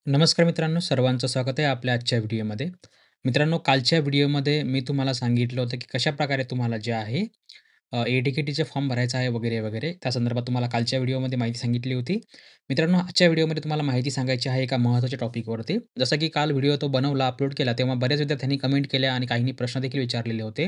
नमस्कार मित्रांनो, सर्वांचं स्वागत आहे आपल्या आजच्या व्हिडिओमध्ये. मित्रांनो, कालच्या व्हिडिओमध्ये मी तुम्हाला सांगितलं होतं, की कशाप्रकारे तुम्हाला जे आहे ए-टी-के-टीचे फॉर्म भरायचा आहे वगैरे, वगैरे. त्या संदर्भात तुम्हाला कालच्या व्हिडिओमध्ये माहिती सांगितली होती. मित्रांनो, आजच्या व्हिडिओमध्ये तुम्हाला माहिती सांगायची आहे एका महत्त्वाच्या टॉपिकवरती. जसं की काल व्हिडिओ तो बनवला, अपलोड केला, तेव्हा बऱ्याच विद्यार्थ्यांनी कमेंट केल्या आणि काहींनी प्रश्न देखील विचारलेले होते,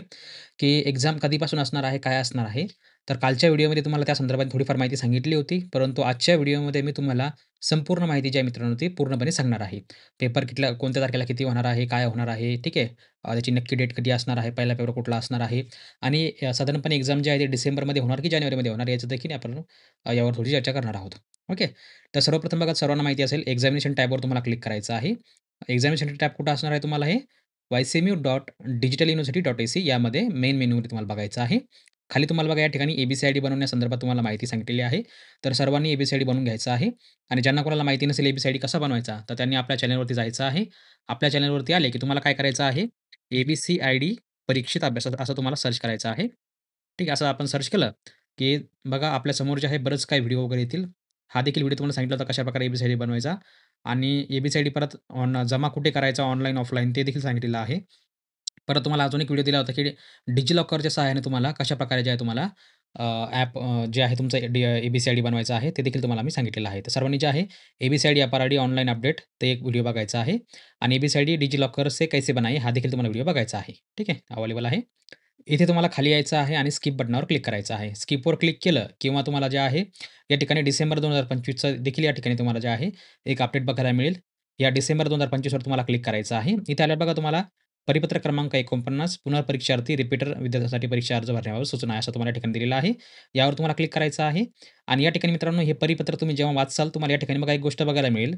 की एक्झाम कधीपासून असणार आहे, काय असणार आहे? तर कालच्या व्हिडिओमध्ये तुम्हाला त्या संदर्भात थोडीफार माहिती सांगितली होती. परंतु आजच्या व्हिडिओमध्ये मी तुम्हाला संपूर्ण माहिती जी आहे मित्रांनो, ती पूर्णपणे सांगणार आहे. पेपर कोणत्या तारखेला किती होणार आहे, काय होणार आहे, ठीक आहे. त्याची नक्की डेट कधी असणार आहे, पहिला पेपर कुठला असणार आहे आणि साधारणपणे एक्झाम जी आहे ती डिसेंबरमध्ये होणार की जानेवारीमध्ये होणार याचं देखील आपण यावर थोडी चर्चा करणार आहोत. ओके. तर सर्वप्रथम बघा सर्वांना माहिती असेल एक्झामिनेशन टॅबवर तुम्हाला क्लिक करायचं आहे. एक्झामिनेशन टॅब कुठं असणार आहे तुम्हाला हे ycmu.digitaluniversity.ac यामध्ये मेन मेनूमध्ये तुम्हाला बघायचं आहे. खाली तुम्हाला बघा या ठिकाणी ए-बी-सी-आय-डी बनवण्यासंदर्भात तुम्हाला माहिती सांगितलेली आहे. तर सर्वांनी ए-बी-सी-आय-डी बनवून घ्यायचं आहे आणि ज्यांना कोणाला माहिती नसेल ए-बी-सी-आय-डी कसा बनवायचा, तर त्यांनी आपल्या चॅनलवरती जायचं आहे. आपल्या चॅनलवरती आले की तुम्हाला काय करायचं आहे, ए-बी-सी-आय-डी परीक्षित अभ्यास असं तुम्हाला सर्च करायचं आहे. ठीक आहे. असं आपण सर्च केलं, की बघा आपल्यासमोर जे आहे बरेच काही व्हिडिओ वगैरे येतील. हा देखील व्हिडिओ तुम्हाला सांगितला होता कशाप्रकारे ए-बी-सी-आय-डी बनवायचा आणि ए-बी-सी-आय-डी परत जमा कुठे करायचा ऑनलाईन, ऑफलाईन ते देखील सांगितलेलं आहे. परत तुम्हाला अजून एक व्हिडिओ दिला होता, की डिजिलॉकरच्या सहाय्याने तुम्हाला कशाप्रकारे जे आहे तुम्हाला ॲप जे आहे तुमचं ए-बी-सी-आय-डी बनवायचं आहे, ते देखील तुम्हाला मी सांगितलेलं आहे. तर सर्वांनी जे आहे ए-बी-सी-आय-डी अपार-आय-डी ऑनलाईन अपडेट ते एक व्हिडिओ बघायचा आहे आणि ए-बी-सी-आय-डी डिजिलॉकर से कैसे बनाए हा देखील तुम्हाला व्हिडिओ बघायचा आहे. ठीक आहे, अवेलेबल आहे. इथे तुम्हाला खाली यायचं आहे आणि स्किप बटनावर क्लिक करायचं आहे. स्किपवर क्लिक केलं किंवा तुम्हाला जे आहे या ठिकाणी डिसेंबर 2025चं देखील या ठिकाणी तुम्हाला जे आहे एक अपडेट बघायला मिळेल. या डिसेंबर 2025 वर तुम्हाला क्लिक करायचं आहे. इथे आल्यावर बघा तुम्हाला परिपत्रक क्रमांक 49 पुनर्परीक्षार्थी रिपीटर विद्यार्थ्यांसाठी परीक्षा अर्ज भरण्याबाबत सूचना आहे, असं तुम्हाला या ठिकाणी दिलेलं आहे. यावर तुम्हाला क्लिक करायचं आहे आणि या ठिकाणी मित्रांनो हे परिपत्रक तुम्ही जेव्हा वाचाल तुम्हाला या ठिकाणी बघा एक गोष्ट बघायला मिळेल,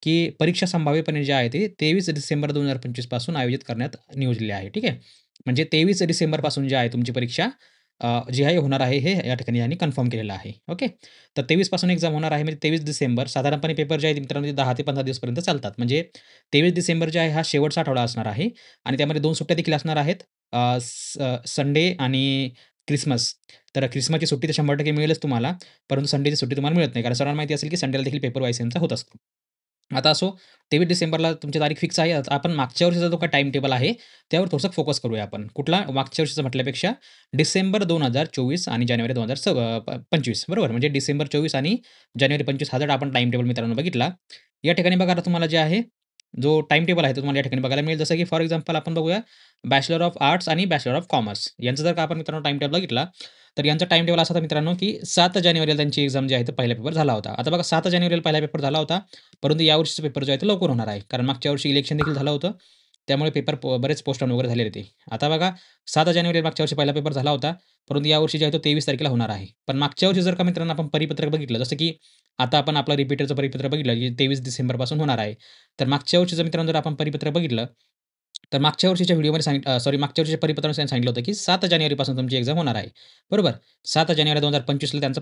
की परीक्षा संभाव्यपणे जे आहे ते 23 डिसेंबर 2025 पासून आयोजित करण्यात नियोजले आहे. ठीक आहे. म्हणजे 23 डिसेंबरपासून जी आहे तुमची परीक्षा जी आहे होणार आहे हे या ठिकाणी यांनी कन्फर्म केलेलं आहे. ओके. तर 23 पासून एक्झाम होणार आहे म्हणजे 23 डिसेंबर साधारणपणे पेपर जे आहेत मित्रांनो ते 10 ते 15 दिवसपर्यंत चालतात. म्हणजे 23 डिसेंबर जे आहे हा शेवटचा आठवडा असणार आहे आणि त्यामध्ये 2 सुट्ट्या देखील असणार आहेत. संडे आणि क्रिसमस. तर क्रिसमसची सुट्टी तर 100% मिळेलच तुम्हाला. परंतु संडेची सुट्टी तुम्हाला मिळत नाही. कारण सर्वांना माहिती असेल की संडेला देखील पेपर वायसीएमचा होत असतो. आता असो 23 डिसेंबरला तुमची तारीख फिक्स आहे. आता आपण मागच्या वर्षीचा जो काही टाईम टेबल आहे, त्यावर थोडंसं फोकस करूया आपण. कुठला मागच्या वर्षीचा म्हटल्यापेक्षा डिसेंबर 2024 आणि जानेवारी 25 बरोबर. म्हणजे डिसेंबर 24 आणि जानेवारी 25 हा जर आपण टाईम टेबल मित्रांनो बघितला, या ठिकाणी बघा आता तुम्हाला जे आहे, जो टाईम टेबल आहे तो तुम्हाला या ठिकाणी बघायला मिळेल. जसं की फॉर एक्झाम्पल आपण बघूया बॅचलर ऑफ आर्ट्स आणि बॅचलर ऑफ कॉमर्स यांचा जर का आपण मित्रांनो टाईम टेबल बघितला, तर यांचा टाईम टेबल असा होता मित्रांनो, की 7 जानेवारीला त्यांची एक्झाम जी आहे, तो पहिला पेपर झाला होता. आता बघा 7 जानेवारीला पहिला पेपर झाला होता. परंतु यावर्षीचा पेपर जो आहे तो लवकर होणार आहे. कारण मागच्या वर्षी इलेक्शन देखील झालं होतं. त्यामुळे पेपर बरेच पोस्टपोन वगैरे झालेले ते. आता बघा 7 जानेवारीला मागच्या वर्षी पहिला पेपर झाला होता. परंतु यावर्षी जे आहे तो 23 तारखेला होणार आहे. पण मागच्या वर्षी जर का मित्रांनो आपण परिपत्रक बघितलं, जसं की आता आपण आपलं रिपीटरचं परिपत्रक बघितलं, की 23 डिसेंबरपासून होणार आहे. तर मागच्या वर्षीचं मित्रांनो जर आपण परिपत्रक बघितलं, तर मागच्या वर्षीच्या व्हिडिओमध्ये मागच्या वर्षीच्या परिपत्रकात त्यांनी सांगितलं होतं, की 7 जानेवारीपासून तुमची एक्झाम होणार आहे. बरोबर. 7 जानेवारी 2025ला त्यांचा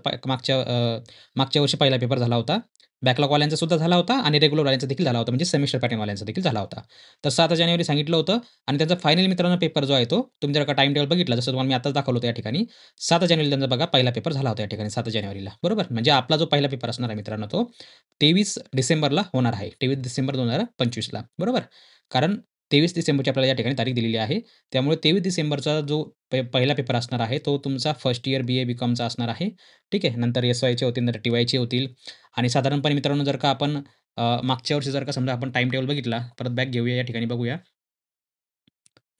मागच्या वर्षी पहिला पेपर झाला होता. बॅकलॉगवाल्यांचा सुद्धा झाला होता आणि रेग्युलरवाल्यांचा देखील झाला होता. म्हणजे सेमिस्टर पॅटर्नवाल्यांचा देखील झाला होता. तर 7 जानेवारी सांगितलं होतं आणि त्यांचा फायनल मित्रांनो पेपर जो आहे तो तुम्ही जर का टाईम टेबल बघितला, जसं तुम्हाला मी आताच दाखवलं होतं या ठिकाणी. 7 जानेवारीला त्यांचा बघा पहिला पेपर झाला होता या ठिकाणी 7 जानेवारीला. बरोबर. म्हणजे आपला जो पहिला पेपर असणार आहे मित्रांनो तो 23 डिसेंबरला होणार आहे. 23 डिसेंबर 2025ला. बरोबर. कारण 23 डिसेंबरची आपल्याला या ठिकाणी तारीख दिलेली आहे. त्यामुळे 23 डिसेंबरचा जो पहिला पेपर असणार आहे, तो तुमचा फर्स्ट इयर बी-ए, बी-कॉमचा असणार आहे. ठीक आहे. नंतर एस-वायचे होतील, नंतर टी-वायचे होतील आणि साधारणपणे मित्रांनो जर का आपण मागच्या वर्षी जर का समजा आपण टाईम टेबल बघितला, परत बॅक घेऊया या ठिकाणी बघूया.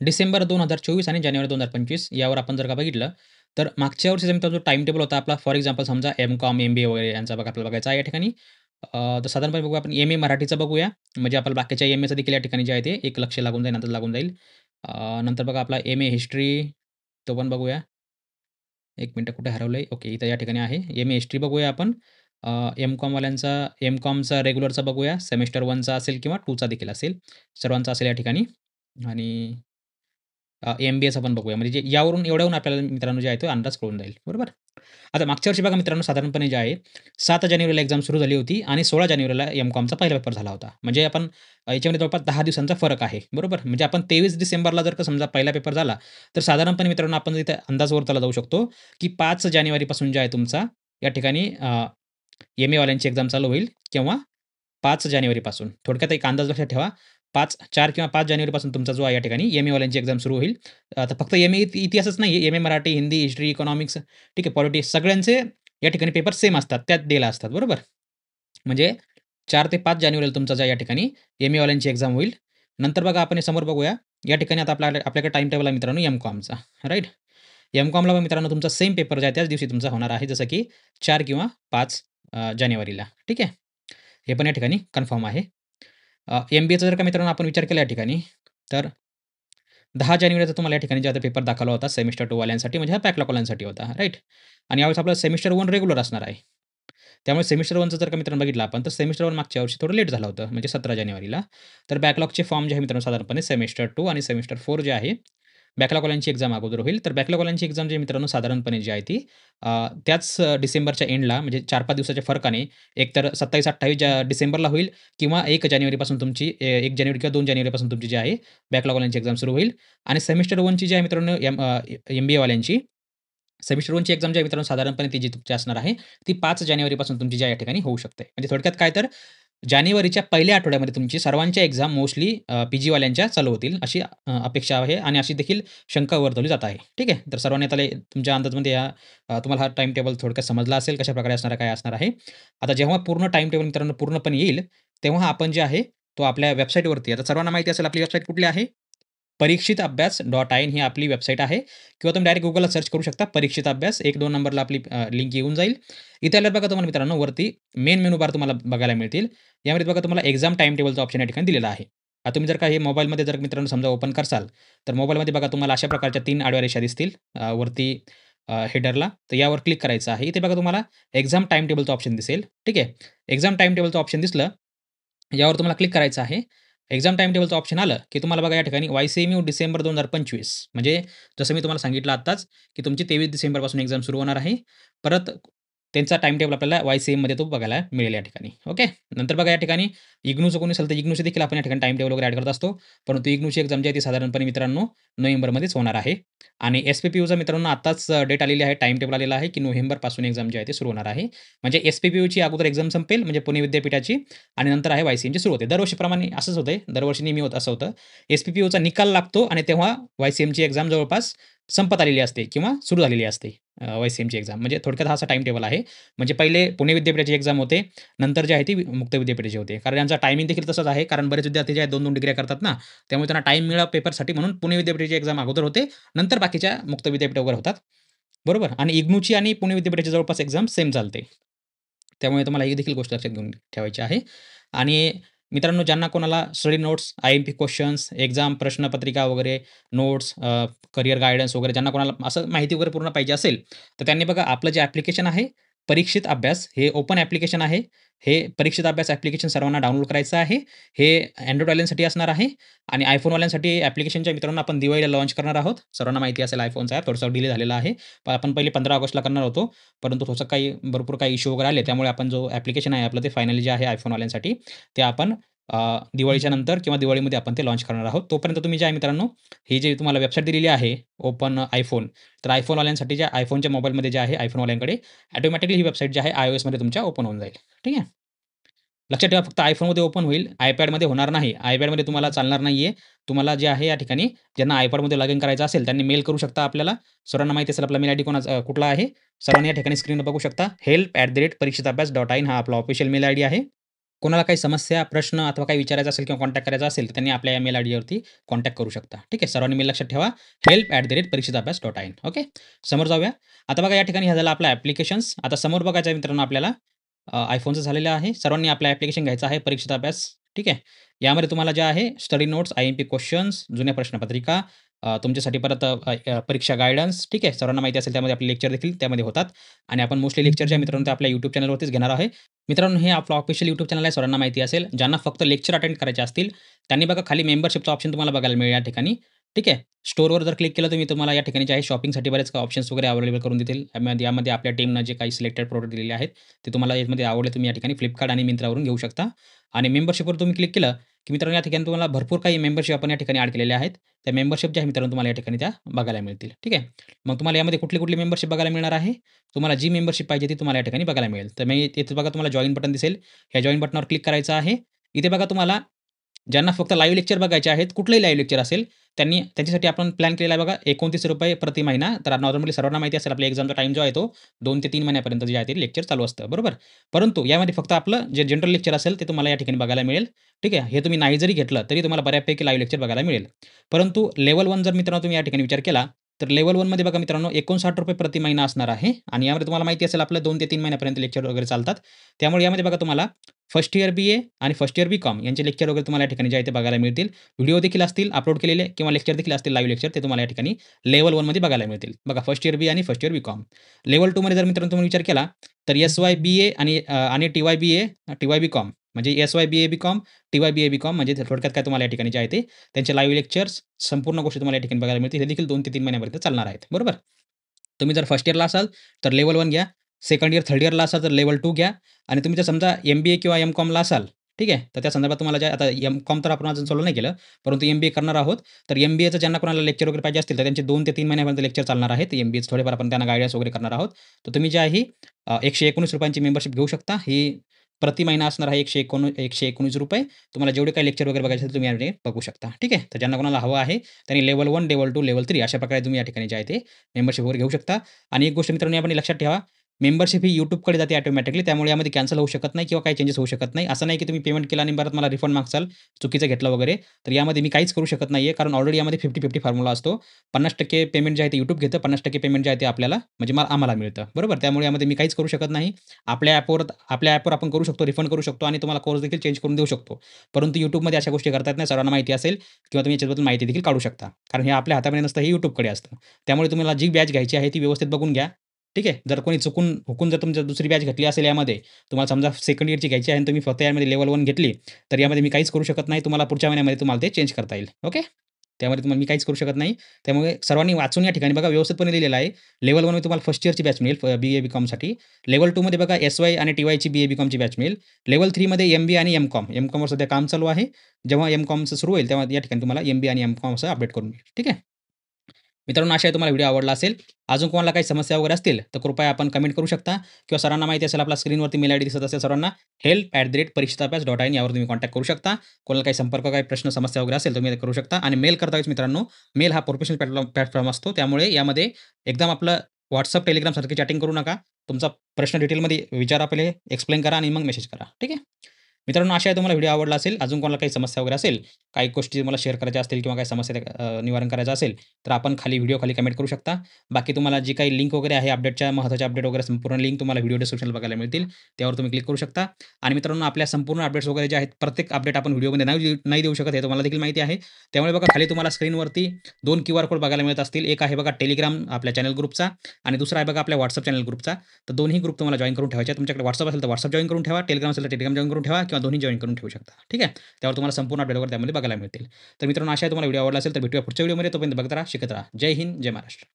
डिसेंबर 2024 आणि जानेवारी 2025 यावर आपण जर का बघितलं, तर मागच्या वर्षीचा मित्रांनो जो टाईम टेबल होता आपला फॉर एक्झाम्पल समजा एम-कॉम, एम-बी-ए वगैरे यांचा बघा आपल्याला बघायचा आहे या ठिकाणी. तर साधारणपणे बघूया आपण एम-ए मराठीचं बघूया. म्हणजे आपल्याला बाकीच्या एम-एचं देखील या ठिकाणी जे आहे ते एक लक्ष लागून जाईल, नंतर लागून जाईल. नंतर बघा आपला एम-ए हिस्ट्री तो पण बघूया. 1 मिनिटं कुठे हरवलंय? ओके, इथं या ठिकाणी आहे. एम-ए हिस्ट्री बघूया आपण. एम-कॉमवाल्यांचा एम-कॉमचा रेग्युलरचा बघूया. सेमेस्टर 1चा असेल किंवा 2चा देखील असेल. सर्वांचा असेल या ठिकाणी आणि एम-बी-एचं पण बघूया. म्हणजे जे यावरून एवढ्यावरून आपल्याला मित्रांनो जे आहे तो अंदाज कळून जाईल. बरोबर. आता मागच्या वर्षी बघा मित्रांनो साधारणपणे जे आहे 7 जानेवारीला एक्झाम सुरू झाली होती आणि 16 जानेवारीला एम-कॉमचा पहिला पेपर झाला होता. म्हणजे आपण याच्यामध्ये जवळपास 10 दिवसांचा फरक आहे. बरोबर. म्हणजे आपण 23 डिसेंबरला जर का समजा पहिला पेपर झाला, तर साधारणपणे मित्रांनो आपण इथे अंदाज वर्तवला जाऊ शकतो, की 5 जानेवारीपासून जे आहे तुमचा या ठिकाणी एम-ए वाल्यांची एक्झाम चालू होईल. केव्हा? 5 जानेवारीपासून. थोडक्यात एक अंदाज लक्षात ठेवा. 4 किंवा 5 जानेवारीपासून तुमचा जो आहे या ठिकाणी एम-एवाल्यांची एक्झाम सुरू होईल. आता फक्त एम-ए इतिहासच नाही, MA Marathi, Hindi, history, economics, ठीक आहे, पॉलिटिक्स सगळ्यांचे या ठिकाणी पेपर सेम असतात. त्याच डेला असतात, बरोबर? म्हणजे 4 ते 5 जानेवारीला तुमचा या ठिकाणी एम-एवाल्यांची एक्झाम होईल. नंतर बघा आपण हे समोर बघूया. या ठिकाणी आता आपल्याकडे टाईम टेबल आहे मित्रांनो एम-कॉमचा, राईट? एम-कॉमला मित्रांनो तुमचा सेम पेपर जो आहे त्याच दिवशी तुमचा होणार आहे, जसं की 4 किंवा 5 जानेवारीला, ठीक आहे? हे पण या ठिकाणी कन्फर्म आहे. एम-बी-एचा जर का मित्रांनो आपण विचार केला या ठिकाणी, तर 10 जानेवारीचा तुम्हाला या ठिकाणी जे आता पेपर दाखवला होता सेमिस्टर 2 वाल्यांसाठी म्हणजे हा बॅकलॉगवाल्यांसाठी होता, राईट? आणि यावेळेस आपलं सेमिस्टर 1 रेग्युलर असणार आहे. त्यामुळे सेमिस्टर 1चं जर का मित्रांनो बघितलं आपण, तर सेमिस्टर 1 मागच्या वर्षी थोडं लेट झालं होतं, म्हणजे 17 जानेवारीला. तर बॅकलॉगचे फॉर्म जे आहे मित्रांनो साधारणपणे सेमिस्टर 2 आणि सेमिस्टर 4 जे आहे, बॅकलॉगवाल्यांची एक्झाम अगोदर होईल. तर बॅकलॉगवाल्यांची एक्झाम जी आहे मित्रांनो साधारणपणे जी आहे ती त्याच डिसेंबरच्या एंडला म्हणजे 4-5 दिवसाच्या फरकाने एकतर 27-28 डिसेंबरला होईल किंवा 1 जानेवारीपासून तुमची 1 जानेवारी किंवा 2 जानेवारीपासून तुमची जी आहे बॅकलॉगवाल्यांची एक्झाम सुरू होईल. आणि सेमिस्टर 1ची जी आहे मित्रांनो एम-बी-एवाल्यांची सेमिस्टर 1ची एक्झाम जी आहे मित्रांनो साधारणपणे ती जी तुमची असणार आहे, ती 5 जानेवारीपासून तुमची जी आहे या ठिकाणी होऊ शकते. म्हणजे थोडक्यात काय तर जानेवारीच्या पहिल्या आठवड्यामध्ये तुमची सर्वांच्या एक्झाम मोस्टली पी-जीवाल्यांच्या चालू होतील अशी अपेक्षा आहे आणि अशी देखील शंका वर्तवली जात आहे. ठीक आहे. तर सर्वांनी आता तुमच्या अंदाजामध्ये तुम्हाला हा टाईम टेबल थोडक्यात समजला असेल कशाप्रकारे असणार आहे, काय असणार आहे. आता जेव्हा पूर्ण टाईम टेबल मित्रांनो पूर्णपणे येईल, तेव्हा आपण जे आहे तो आपल्या वेबसाईटवरती आता सर्वांना माहिती असेल आपली वेबसाईट कुठली आहे? परीक्षित अभ्यास .in ही आपली वेबसाईट आहे किंवा तुम्ही डायरेक्ट Googleला सर्च करू शकता. परीक्षित अभ्यास 1-2 नंबरला आपली लिंक येऊन जाईल. इथे आल्यावर बघा तुम्हाला मित्रांनो वरती मेन मेनू बार तुम्हाला बघायला मिळतील. यामध्ये बघा तुम्हाला एक्झाम टाईम टेबलचा ऑप्शन या ठिकाणी दिलेला आहे. आता तुम्ही जर का हे मोबाईलमध्ये जर मित्रांनो समजा ओपन करसाल, तर मोबाईलमध्ये बघा तुम्हाला अशा प्रकारच्या 3 आडव्या रेषा दिसतील वरती हेडरला. तर यावर क्लिक करायचं आहे. इथे बघा तुम्हाला एक्झाम टाईम टेबलचं ऑप्शन दिसेल. ठीक आहे. एक्झाम टाईम टेबलचं ऑप्शन दिसलं, यावर तुम्हाला क्लिक करायचं आहे. एक्झाम टाईम टेबलचं ऑप्शन आलं, की तुम्हाला बघा या ठिकाणी वाय-सी-एम-यू डिसेंबर 2025 म्हणजे जसं मी तुम्हाला सांगितलं आत्ताच, की तुमची 23 डिसेंबरपासून एक्झाम सुरू होणार आहे. परत त्यांचा टाईम टेबल आपल्याला वाय-सी-एममध्ये तो बघायला मिळेल या ठिकाणी. ओके. नंतर बघा या ठिकाणी इग्नूचं कोणी असेल तर इग्नूचे देखील आपण या ठिकाणी टाईम टेबल वगैरे ॲड करत असतो. परंतु इग्नूची एक्झाम जी आहे ती साधारणपणे मित्रांनो नोव्हेंबरमध्येच होणार आहे. आणि एस-पी-पी-यूचा मित्रांनो आत्ताच डेट आलेली आहे, टाईम टेबल आलेला आहे, की नोव्हेंबरपासून एक्झाम जी आहे ती सुरू होणार आहे. म्हणजे एस-पी-पी-यूची अगोदर एक्झाम संपेल म्हणजे पुणे विद्यापीठाची आणि नंतर आहे वाय-सी-एमची सुरू होते. दरवर्षीप्रमाणे असंच होतंय. दरवर्षी नेहमी असं होतं. एस-पी-पी-यूचा निकाल लागतो आणि तेव्हा वाय-सी-एमची एक्झाम जवळपास संपत आलेली असते किंवा सुरू झालेली असते वाय-सी-एमची एक्झाम. म्हणजे थोडक्यात हा असा टाईम टेबल आहे. म्हणजे पहिले पुणे विद्यापीठाची एक्झाम होते. नंतर जी आहे ती मुक्त विद्यापीठाची होते. कारण यांचा टायमिंग देखील तसंच आहे. कारण बरेच विद्यार्थी जे आहेत 2-2 डिग्र्या करतात ना, त्यामुळे त्यांना टाईम मिळावा पेपरसाठी म्हणून पुणे विद्यापीठाची एक्झाम अगोदर होते. नंतर बाकीच्या मुक्त विद्यापीठ वगैरे होतात. बरोबर आणि इग्नूची आणि पुणे विद्यापीठाची जवळपास एक्झाम सेम चालते. त्यामुळे तुम्हाला ही देखील गोष्ट लक्षात घेऊन ठेवायची आहे. आणि मित्रांनो ज्यांना कोणाला study notes, I-M-P questions, exam प्रश्नपत्रिका वगैरे, नोट्स, करियर गाईडन्स वगैरे ज्यांना कोणाला असं माहिती वगैरे पूर्ण पाहिजे असेल, तर त्यांनी बघा आपलं जे ॲप्लिकेशन आहे, परीक्षित अभ्यास हे ओपन ॲप्लिकेशन आहे. हे परीक्षित अभ्यास ॲप्लिकेशन सर्वांना डाउनलोड करायचं आहे. हे Androidवाल्यांसाठी असणार आहे आणि iPhoneवाल्यांसाठी ॲप्लिकेशनच्या मित्रांनो आपण दिवाळीला लॉन्च करणार आहोत. सर्वांना माहिती असेल iPhoneचा ॲप थोडासा डिले झालेला आहे. आपण पहिले 15 ऑगस्टला करणार होतो. परंतु थोडंसं भरपूर काही इश्यू वगैरे आले. त्यामुळे आपण जो ॲप्लिकेशन आहे आपलं ते फायनली जे आहे iPhoneवाल्यांसाठी ते आपण दिवाळीच्या नंतर किंवा दिवाळीमध्ये आपण ते लॉन्च करणार आहोत. तोपर्यंत तुम्ही जे आहे मित्रांनो, ही जी तुम्हाला वेबसाईट दिलेली आहे ओपन iPhone, तर iPhoneवाल्यांसाठी जे iPhoneच्या मोबाईलमध्ये जे आहे iPhoneवाल्यांकडे ऑटोमॅटिकली ही वेबसाईट जी आहे iOSमध्ये तुमच्या ओपन होऊन जाईल. ठीक आहे. लक्षात ठेवा फक्त iPhoneमध्ये ओपन होईल, iPadमध्ये होणार नाही. iPadमध्ये तुम्हाला चालणार नाहीये. तुम्हाला जे आहे या ठिकाणी ज्यांना iPadमध्ये लॉगिन करायचं असेल त्यांनी मेल करू शकता आपल्याला. सर्वांना माहिती असेल आपला मेल आयडी कुठला आहे. सर्वांनी या ठिकाणी स्क्रीनवर बघू शकता. help@परीक्षिताभ्यास.in हा आपला ऑफिशियल मेल आयडी आहे. कोणाला काही समस्या, प्रश्न अथवा काही विचारायचं असेल किंवा कॉन्टॅक्ट करायचा असेल, तर त्यांनी आपल्या या मेल आयडीवरती कॉन्टॅक्ट करू शकता. ठीक आहे. सर्वांनी मेल लक्षात ठेवा. help@परीक्षिताभ्यास.in ओके. समोर जाऊया. आता बघा या ठिकाणी हे झालं आपलं ॲप्लिकेशन्स. आता समोर बघायचं आहे मित्रांनो आपल्याला iPhoneचं झालेलं आहे. सर्वांनी आपलं ॲप्लिकेशन घ्यायचं आहे परीक्षित अभ्यास. ठीक आहे. यामध्ये तुम्हाला जे आहे स्टडी नोट्स, आय-एम-पी क्वेशन्स, जुन्या प्रश्नपत्रिका, तुमच्यासाठी परत परीक्षा गाईडन्स ठीक आहे. सर्वांना माहिती असेल त्यामध्ये आपले लेक्चर देखील त्यामध्ये होतात आणि आपण मोस्टली लेक्चर जे आहे मित्रांनो ते आपल्या YouTube चॅनलवरतीच घेणार आहे. मित्रांनो हे आपलं ऑफिशियल YouTube चॅनल आहे सर्वांना माहिती असेल. ज्यांना फक्त लेक्चर अटेंड करायचे असतील, त्यांनी बघा खाली मेंबरशिपचा ऑप्शन तुम्हाला बघायला मिळेल या ठिकाणी. ठीक आहे. स्टोअरवर जर क्लिक केलं तुम्ही तुम्हाला या ठिकाणी जे आहे शॉपिंगसाठी बरेच काही ऑप्शन्स वगैरे अवेलेबल करून देतील. यामध्ये आपल्या टीमनं जे काही सिलेक्टेड प्रॉडक्ट दिलेले आहेत, ते तुम्हाला यामध्ये आवडले तुम्ही या ठिकाणी Flipkart आणि Myntraवरून घेऊ शकता आणि मेंबरशिपवर तुम्ही क्लिक केलं, की मित्रांनो या ठिकाणी तुम्हाला भरपूर काही मेंबरशिप आपण या ठिकाणी ॲड केलेल्या आहेत. त्या मेंबरशिप ज्या आहे मित्रांनो तुम्हाला या ठिकाणी त्या बघायला मिळतील. ठीक आहे. मग तुम्हाला यामध्ये कुठली मेंबरशिप बघायला मिळणार आहे? तुम्हाला जी मेंबरशिप पाहिजे ती तुम्हाला या ठिकाणी बघायला मिळेल. तर मी इथे बघा तुम्हाला जॉइन बटन दिसेल. ह्या जॉइन बटनावर क्लिक करायचं आहे. इथे बघा तुम्हाला ज्यांना फक्त लाईव्ह लेक्चर बघायचे आहेत, कुठलंही लाईव्ह लेक्चर असेल, त्यांच्यासाठी आपण प्लॅन केलेला आहे बघा ₹29 प्रति महिना. तर नॉर्मली सर्वांना माहिती असेल आपल्या एक्झामचा टाईम जो आहे तो 2 ते 3 महिन्यापर्यंत जे आहे ते लेक्चर चालू असतं, बरोबर? परंतु यामध्ये फक्त आपलं जे जनरल लेक्चर असेल ते तुम्हाला या ठिकाणी बघायला मिळेल. ठीक आहे. हे तुम्ही नाही जरी घेतलं तरी तुम्हाला बऱ्यापैकी लाईव्ह लेक्चर बघायला मिळेल. परंतु लेव्हल 1 जर मित्रांनो तुम्ही या ठिकाणी विचार केला, तर लेव्हल 1 मध्ये बघा मित्रांनो ₹59 प्रति महिना असणार आहे आणि यामध्ये तुम्हाला माहिती असेल आपलं 2 ते 3 महिन्यापर्यंत लेक्चर वगैरे चालतात. त्यामुळे यामध्ये बघा तुम्हाला फर्स्ट इयर बी-ए आणि फर्स्ट इयर बी-कॉम यांचे लेक्चर वगैरे तुम्हाला या ठिकाणी जे आहे ते बघायला मिळतील. व्हिडिओ देखील असतील अपलोड केलेले किंवा लेक्चर देखील असतील लाईव्ह लेक्चर ते तुम्हाला या ठिकाणी लेव्हल 1 मध्ये बघायला मिळतील. बघा फर्स्ट इयर बी आणि फर्स्ट इयर बी-कॉम. लेव्हल 2 मध्ये जर मित्रांनो तुम्ही विचार केला, तर एस-वाय बी-ए आणि टी-वाय बी-ए, टी-वाय बी-कॉम म्हणजे एस-वाय बी-ए बी-कॉम, टी-वाय बी-ए बी-कॉम म्हणजे थोडक्यात काय तुम्हाला या ठिकाणी जे आहे ते त्यांचे लाईव्ह लेक्चर्स संपूर्ण गोष्टी तुम्हाला या ठिकाणी बघायला मिळतील. हे देखील 2 ते 3 महिन्यापर्यंत चालणार आहेत. बरोबर? तुम्ही जर फर्स्ट इयरला असाल, तर लेव्हल 1 घ्या. सेकंड इयर, थर्ड इयरला असाल, तर लेव्हल 2 घ्या आणि तुम्ही जर समजा एम-बी-ए किंवा एम-कॉमला असाल, ठीक आहे. तर त्या संदर्भात तुम्हाला जे आता एम-कॉम तर आपण अजून चालू नाही केलं, परंतु एम-बी-ए करणार आहोत. तर एम-बी-एचं ज्यांना कोणाला लेक्चर वगैरे पाहिजे असतील, तर त्यांचे 2 ते 3 महिन्यापर्यंत लेक्चर चालणार आहेत. एम-बी-एचं थोडेफार आपण त्यांना गाईडन्स वगैरे करणार आहोत. तर तुम्ही जे आहे ₹119 ची मेंबरशिप घेऊ शकता. ही प्रति महिना असणार आहे ₹119. तुम्हाला जेवढे काही लेक्चर वगैरे बघायचे असेल, तुम्ही यामध्ये बघू शकता. ठीक आहे. तर ज्यांना कोणाला हवं आहे, त्यांनी लेव्हल 1, लेव्हल 2, लेव्हल 3 अशा प्रकारे तुम्ही या ठिकाणी जे आहे ते मेंबरशिप वगैरे घेऊ शकता. आणि एक गोष्ट मित्रांनो यामध्ये लक्षात ठेवा, मेंबरशिप ही YouTubeकडे जाते ऑटोमॅटिकली. त्यामुळे यामध्ये कॅन्सल होऊ शकत नाही किंवा काही चेंजेस होऊ शकत नाही. असं नाही की तुम्ही पेमेंट केलं आणि परत मला रिफंड मागसाल, चुकीचं घेतलं वगैरे. तर यामध्ये मी काहीच करू शकत नाहीये. कारण ऑलरेडी यामध्ये 50-50 फॉर्म्युला असतो. 50% पेमेंट जे आहे ते YouTube घेतं, 50% पेमेंट जे आहे ते आपल्याला म्हणजे आम्हाला मिळतं. बरोबर? त्यामुळे यामध्ये मी काहीच करू शकत नाही. आपल्या ॲपवर आपण करू शकतो, रिफंड करू शकतो आणि तुम्हाला कोर्स देखील चेंज करून देऊ शकतो. परंतु YouTubeमध्ये अशा गोष्टी करता येत नाही. सर्वांना माहिती असेल किंवा तुम्ही याच्याबद्दल माहिती देखील काढू शकता. कारण हे आपल्या हातामध्ये नसतं, हे YouTubeकडे असतं. त्यामुळे तुम्हाला जी बॅच घ्यायची आहे ती व्यवस्थित बघून घ्या. ठीक आहे. जर कोणी हुकून जर तुमची दुसरी बॅच घेतली असेल यामध्ये, तुम्हाला समजा सेकंड इयरची घ्यायची आहे आणि तुम्ही फक्त यामध्ये लेव्हल 1 घेतली, तर यामध्ये मी काहीच करू शकत नाही. तुम्हाला पुढच्या महिन्यामध्ये तुम्हाला ते चेंज करता येईल. ओके. त्यामध्ये तुम्हाला मी काहीच करू शकत नाही. त्यामुळे सर्वांनी वाचून या ठिकाणी बघा व्यवस्थितपणे लिहिलेलं आहे. लेव्हल 1 मध्ये तुम्हाला फर्स्ट इयरची बॅच मिळेल बी-ए बी-कॉमसाठी. लेव्हल 2 मध्ये बघा एस-वाय आणि टी-वायची बी-ए बी-कॉमची बॅच मिळेल. लेव्हल 3 मध्ये एम-बी आणि एम-कॉम. एम-कॉमवर सध्या काम चालू आहे. जेव्हा एम-कॉमचं सुरू होईल, तेव्हा या ठिकाणी तुम्हाला एम-बी आणि एम-कॉम असं अपडेट करून मिळेल. ठीक आहे. मित्रांनो, आशा आहे तुम्हाला व्हिडिओ आवडला असेल. अजून कोणाला काही समस्या वगैरे असतील, तर कृपया आपण कमेंट करू शकता किंवा सरांना माहिती असेल आपल्या स्क्रीनवरती मेल आयडी दिसत असेल सर्वांना, help@parikshitaabhyas.in यावर तुम्ही कॉन्टॅक्ट करू शकता. कोणाला काही संपर्क, काही प्रश्न, समस्या वगैरे असेल, तुम्ही करू शकता आणि मेल करता वेळेस मित्रांनो, मेल हा प्रोफेशनल प्लॅटफॉर्म असतो. त्यामुळे यामध्ये एकदम आपलं WhatsApp, Telegramसारखी चॅटिंग करू नका. तुमचा प्रश्न डिटेलमध्ये विचारा, पहिले एक्सप्लेन करा आणि मग मेसेज करा. ठीक आहे. मित्रांनो, आशा आहे तुम्हाला व्हिडिओ आवडला असेल. अजून कोणाला काही समस्या वगैरे असेल, काही गोष्टी मला शेअर करायच्या असतील किंवा काही समस्या निवारण करायचं असेल, तर आपण व्हिडिओ खाली कमेंट करू शकता. बाकी तुम्हाला जी काही लिंक वगैरे आहे अपडेटच्या, महत्त्वाच्या अपडेट वगैरे संपूर्ण लिंक तुम्हाला व्हिडिओ डिस्क्रिप्शनला बघायला मिळतील. त्यावर तुम्ही क्लिक करू शकता. आणि मित्रांनो, आपल्या संपूर्ण अपडेट्स वगैरे जे आहेत, प्रत्येक अपडेट आपण व्हिडिओमध्ये नाही देऊ शकत, हे तुम्हाला देखील माहिती आहे. त्यामुळे बघा खाली तुम्हाला स्क्रीनवरती 2 क्यूआर कोड बघायला मिळत असतील. एक आहे बघा Telegram आपल्या चॅनल ग्रुपचा आणि दुसरा आहे बघा आपल्या WhatsApp चॅनल ग्रुपचा. तर दोन्ही ग्रुप तुम्हाला जॉइन करून ठेवायचे. तुमच्याकडे WhatsApp असेल तर WhatsApp जॉइन करून ठेवा. Telegram असेल तर Telegram जॉइन करून ठेवा किंवा दोन्ही जॉइन करून ठेवू शकता. ठीक आहे. त्यावर तुम्हाला संपूर्ण अपडेट वगैरे त्यामध्ये बघायला मिळतील. तर मित्रांनो, आशा आहे तुम्हाला व्हिडिओ आवडला असेल तर भेटूया पुढच्या व्हिडिओमध्ये. तोपर्यंत बघत राहा, शिकत राहा. जय हिंद, जय महाराष्ट्र.